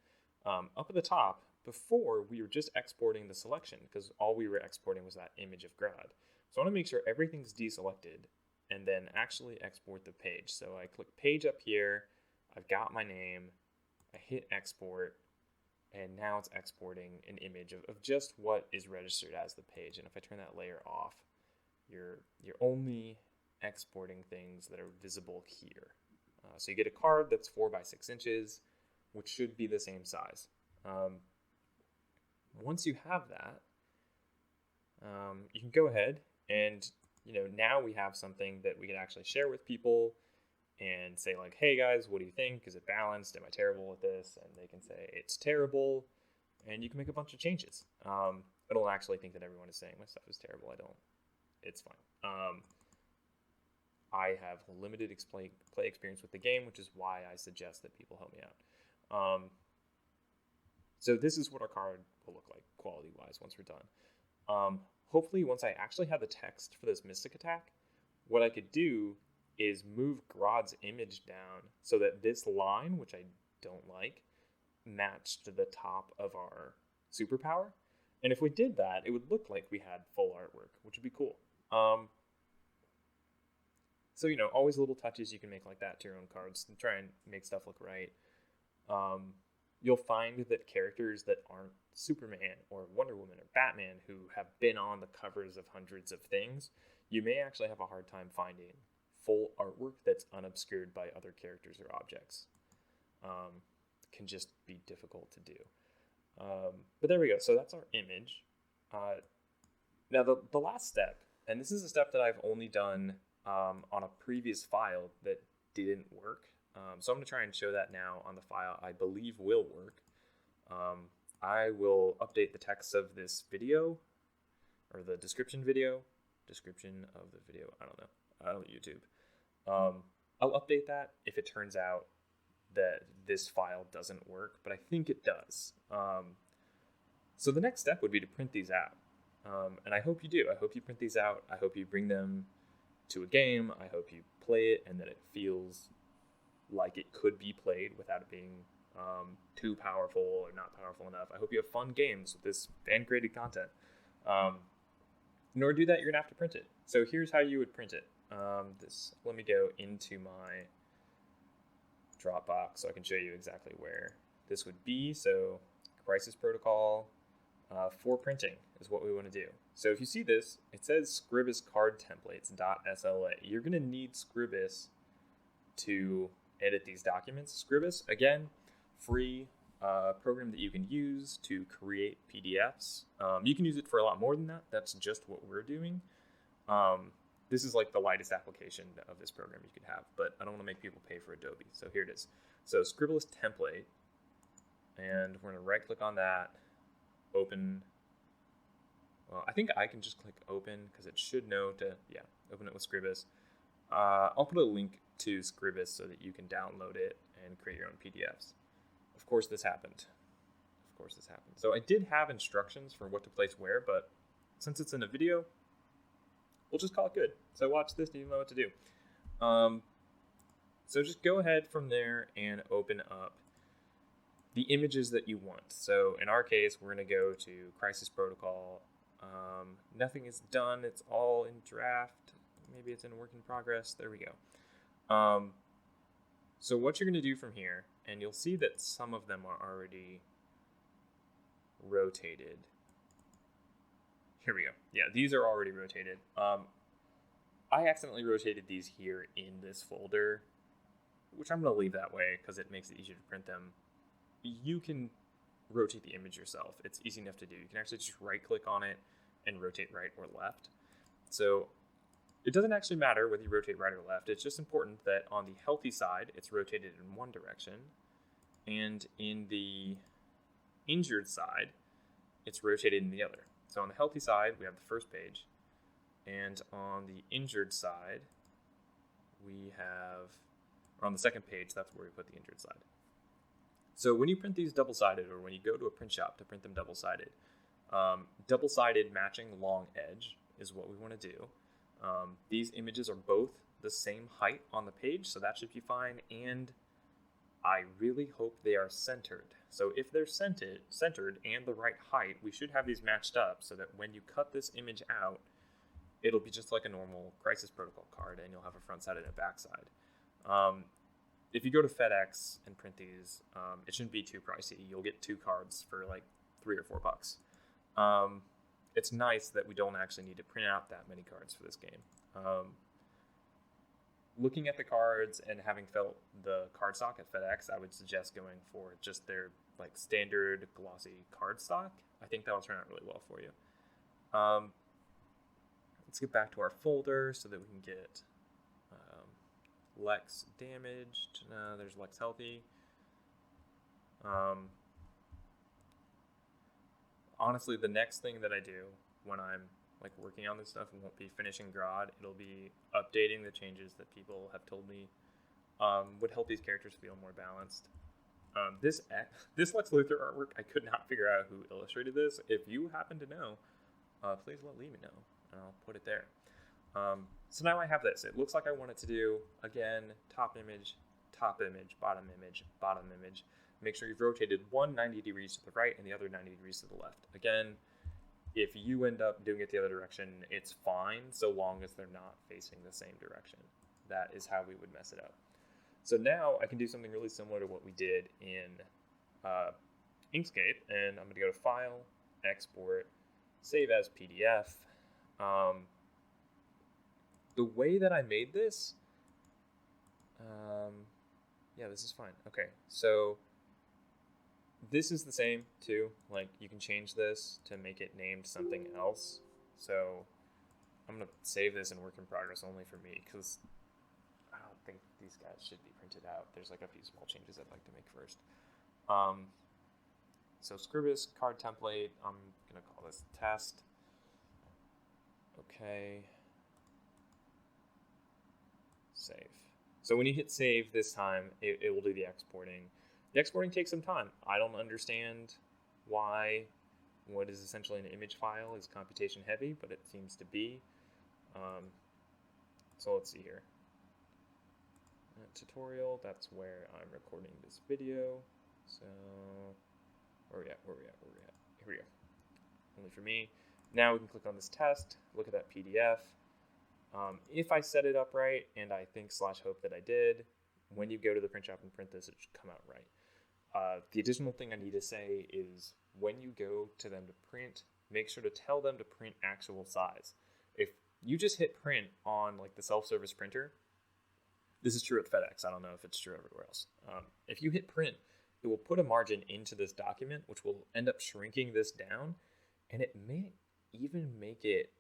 Up at the top, before we were just exporting the selection because all we were exporting was that image of Grad. So I want to make sure everything's deselected and then actually export the page. So I click page up here. I've got my name. I hit export. And now it's exporting an image of just what is registered as the page. And if I turn that layer off, you're only exporting things that are visible here. So you get a card that's 4 by 6 inches, which should be the same size. Once you have that, you can go ahead and, now we have something that we can actually share with people and say like, hey guys, what do you think? Is it balanced? Am I terrible at this? And they can say it's terrible, and you can make a bunch of changes. I don't actually think that everyone is saying my stuff is terrible. I don't. It's fine. I have limited play experience with the game, which is why I suggest that people help me out. So this is what our card will look like quality-wise once we're done. Hopefully, once I actually have the text for this Mystic attack, what I could do is move Grod's image down so that this line, which I don't like, matched the top of our superpower. And if we did that, it would look like we had full artwork, which would be cool. So, always little touches you can make like that to your own cards and try and make stuff look right. You'll find that characters that aren't Superman or Wonder Woman or Batman, who have been on the covers of hundreds of things, you may actually have a hard time finding full artwork that's unobscured by other characters or objects. Can just be difficult to do. But there we go. So that's our image. Now the last step, and this is a step that I've only done on a previous file that didn't work. So I'm going to try and show that now on the file I believe will work. I will update the text of this video, or the description of the video. I don't know. I don't YouTube. I'll update that if it turns out that this file doesn't work, but I think it does. So the next step would be to print these out. And I hope you do. I hope you print these out. I hope you bring them to a game. I hope you play it and that it feels like it could be played without it being too powerful or not powerful enough. I hope you have fun games with this fan-created content. In order to do that, you're going to have to print it. So here's how you would print it. Let me go into my Dropbox so I can show you exactly where this would be. So Crisis Protocol for printing is what we want to do. So if you see this, it says Scribus card templates.sla. You're going to need Scribus to edit these documents. Scribus, again, free program that you can use to create PDFs. You can use it for a lot more than that. That's just what we're doing. This is like the lightest application of this program you could have, but I don't want to make people pay for Adobe. So here it is. So Scribus template, and we're going to right click on that, open. Well, I think I can just click open because it should know to, open it with Scribus. I'll put a link to Scribus so that you can download it and create your own PDFs. Of course this happened. So I did have instructions for what to place where, but since it's in a video, we'll just call it good. So watch this and you know what to do. So just go ahead from there and open up the images that you want. So in our case, we're going to go to Crisis Protocol. Nothing is done. It's all in draft. Maybe it's in work in progress. There we go. So what you're going to do from here, and you'll see that some of them are already rotated. Here we go. Yeah, these are already rotated. I accidentally rotated these here in this folder, which I'm going to leave that way because it makes it easier to print them. You can rotate the image yourself. It's easy enough to do. You can actually just right click on it, and rotate right or left. So it doesn't actually matter whether you rotate right or left. It's just important that on the healthy side, it's rotated in one direction, and in the injured side, it's rotated in the other. So on the healthy side, we have the first page, and on the injured side, we have, or on the second page, that's where we put the injured side. So when you print these double-sided, or when you go to a print shop to print them double-sided, double-sided matching long edge is what we want to do. These images are both the same height on the page, so that should be fine, and I really hope they are centered. So if they're centered and the right height, we should have these matched up so that when you cut this image out, it'll be just like a normal Crisis Protocol card, and you'll have a front side and a back side. If you go to FedEx and print these, it shouldn't be too pricey. You'll get 2 cards for like $3 or $4. It's nice that we don't actually need to print out that many cards for this game. Looking at the cards and having felt the cardstock at FedEx, I would suggest going for just their like standard glossy cardstock. I think that'll turn out really well for you. Let's get back to our folder so that we can get Lex damaged. No, there's Lex healthy. Honestly, the next thing that I do when I'm like working on this stuff won't be finishing Grodd. It'll be updating the changes that people have told me would help these characters feel more balanced. This Lex Luthor artwork, I could not figure out who illustrated this. If you happen to know, please let me know, and I'll put it there. So now I have this. It looks like I want it to do, again, top image, bottom image. Make sure you've rotated one 90 degrees to the right and the other 90 degrees to the left. Again, if you end up doing it the other direction, it's fine, so long as they're not facing the same direction. That is how we would mess it up. So now I can do something really similar to what we did in Inkscape, and I'm going to go to File, Export, Save as PDF. The way that I made this, yeah, this is fine. Okay, so this is the same too. Like, you can change this to make it named something else. So I'm gonna save this in work in progress only for me, because I don't think these guys should be printed out. There's like a few small changes I'd like to make first. So Scribus card template, I'm gonna call this test. Okay. Save. So when you hit save this time, it will do the exporting. The exporting takes some time. I don't understand why what is essentially an image file is computation heavy, but it seems to be. So let's see here. Tutorial, that's where I'm recording this video. So where are we at? Here we go. Only for me. Now we can click on this test, look at that PDF. If I set it up right, and I think / hope that I did, when you go to the print shop and print this, it should come out right. The additional thing I need to say is when you go to them to print, make sure to tell them to print actual size. If you just hit print on like the self-service printer, this is true at FedEx. I don't know if it's true everywhere else. If you hit print, it will put a margin into this document, which will end up shrinking this down, and it may even make it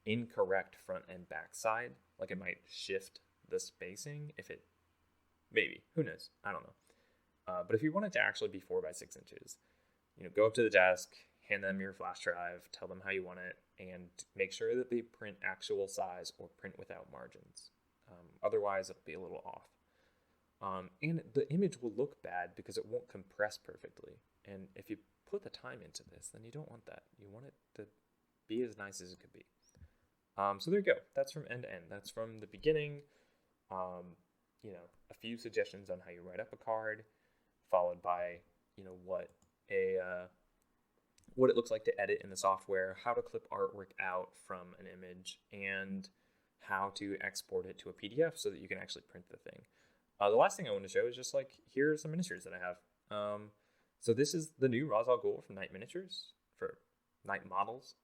incorrect front and back side. Like, it might shift the spacing if it, maybe, who knows, I don't know. But if you want it to actually be 4 by 6 inches, go up to the desk, hand them your flash drive, tell them how you want it, and make sure that they print actual size or print without margins. Otherwise it'll be a little off. And the image will look bad because it won't compress perfectly. And if you put the time into this, then you don't want that. You want it to be as nice as it could be. So there you go. That's from end to end. That's from the beginning. A few suggestions on how you write up a card, followed by, what it looks like to edit in the software, how to clip artwork out from an image, and how to export it to a PDF so that you can actually print the thing. The last thing I want to show is just like, here are some miniatures that I have. So this is the new Ra's al Ghul from Night Miniatures, for Night Models.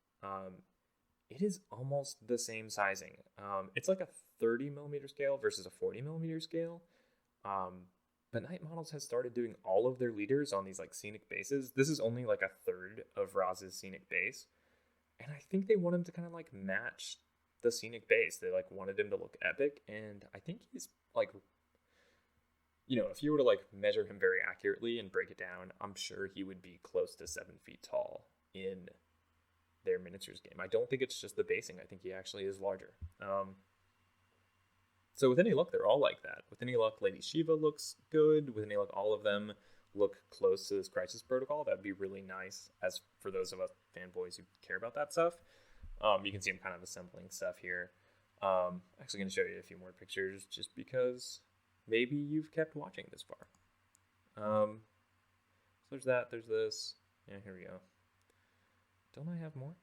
It is almost the same sizing. It's like a 30 millimeter scale versus a 40 millimeter scale. But Night Models has started doing all of their leaders on these like scenic bases. This is only like a third of Raz's scenic base. And I think they want him to kind of like match the scenic base. They like wanted him to look epic, and I think he's like, if you were to like measure him very accurately and break it down, I'm sure he would be close to 7 feet tall in their miniatures game. I don't think it's just the basing. I think he actually is larger. So with any luck, they're all like that. With any luck, Lady Shiva looks good. With any luck, all of them look close to this Crisis Protocol. That'd be really nice, as for those of us fanboys who care about that stuff. You can see I'm kind of assembling stuff here. Actually going to show you a few more pictures just because maybe you've kept watching this far. So there's that. There's this. Yeah, here we go. Don't I have more?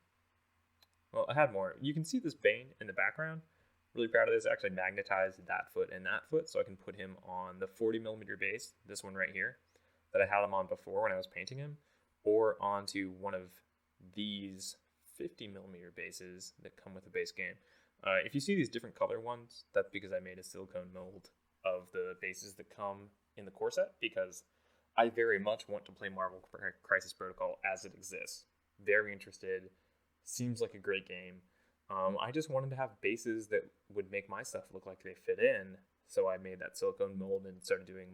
Well, I had more. You can see this Bane in the background. Really proud of this. I actually magnetized that foot and that foot so I can put him on the 40mm base, this one right here, that I had him on before when I was painting him, or onto one of these 50mm bases that come with the base game. If you see these different color ones, that's because I made a silicone mold of the bases that come in the core set, because I very much want to play Marvel Crisis Protocol as it exists. Very interested. Seems like a great game. I just wanted to have bases that would make my stuff look like they fit in, so I made that silicone mold and started doing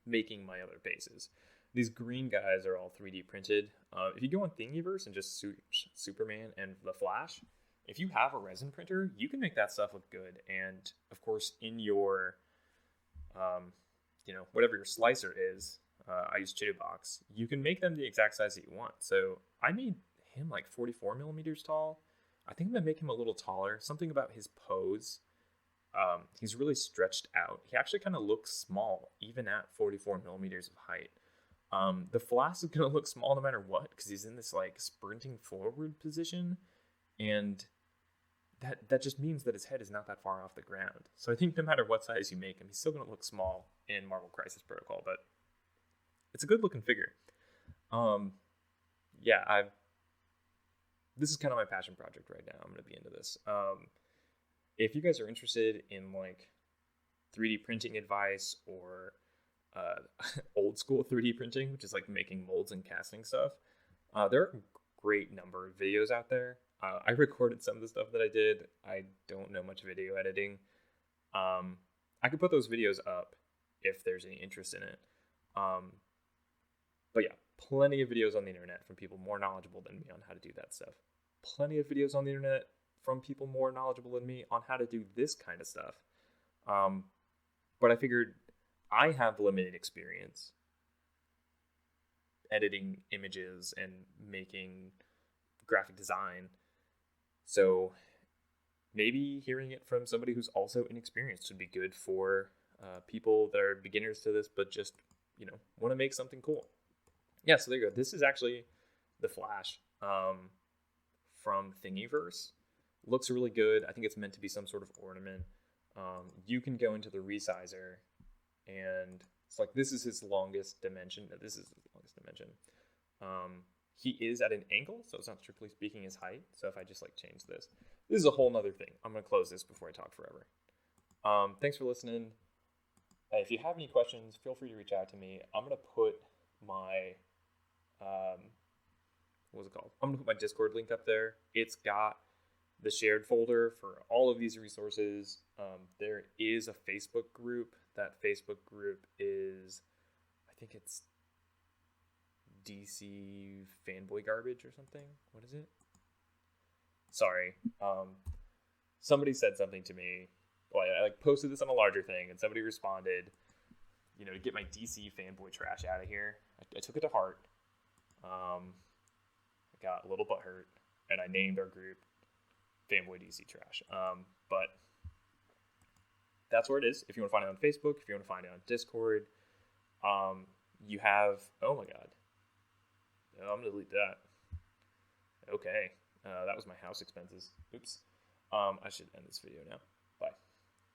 making my other bases. These green guys are all 3D printed. If you go on Thingiverse and just search Superman and the Flash, if you have a resin printer, you can make that stuff look good. And of course, in your, whatever your slicer is, I use Chitterbox, you can make them the exact size that you want. So I made him like 44mm tall. I think I'm gonna make him a little taller. Something about his pose. He's really stretched out. He actually kind of looks small, even at 44mm of height. The Flash is gonna look small no matter what, because he's in this like sprinting forward position, and that just means that his head is not that far off the ground. So I think no matter what size you make him, he's still gonna look small in Marvel Crisis Protocol, but it's a good looking figure. This is kind of my passion project right now. I'm going to be into this. If you guys are interested in like 3D printing advice or old school 3D printing, which is like making molds and casting stuff, there are a great number of videos out there. I recorded some of the stuff that I did. I don't know much video editing. I could put those videos up if there's any interest in it. But yeah, plenty of videos on the internet from people more knowledgeable than me on how to do that stuff. Plenty of videos on the internet from people more knowledgeable than me on how to do this kind of stuff. But I figured I have limited experience editing images and making graphic design. So maybe hearing it from somebody who's also inexperienced would be good for people that are beginners to this, but just, want to make something cool. Yeah, so there you go. This is actually the Flash from Thingiverse. Looks really good. I think it's meant to be some sort of ornament. You can go into the resizer, and it's like this is his longest dimension. This is his longest dimension. He is at an angle, so it's not strictly speaking his height. So if I just like change this is a whole nother thing. I'm going to close this before I talk forever. Thanks for listening. If you have any questions, feel free to reach out to me. I'm going to put my I'm gonna put my Discord link up there. It's got the shared folder for all of these resources. There is a Facebook group. That Facebook group is, I think it's DC Fanboy Garbage or something. What is it? Sorry. Somebody said something to me. Well, I like posted this on a larger thing, and somebody responded, to get my DC fanboy trash out of here. I took it to heart. I got a little butthurt, and I named our group Fanboy DC Trash. But that's where it is. If you want to find it on Facebook, if you want to find it on Discord, you have, oh my God. Oh, I'm going to delete that. Okay. That was my house expenses. Oops. I should end this video now. Bye.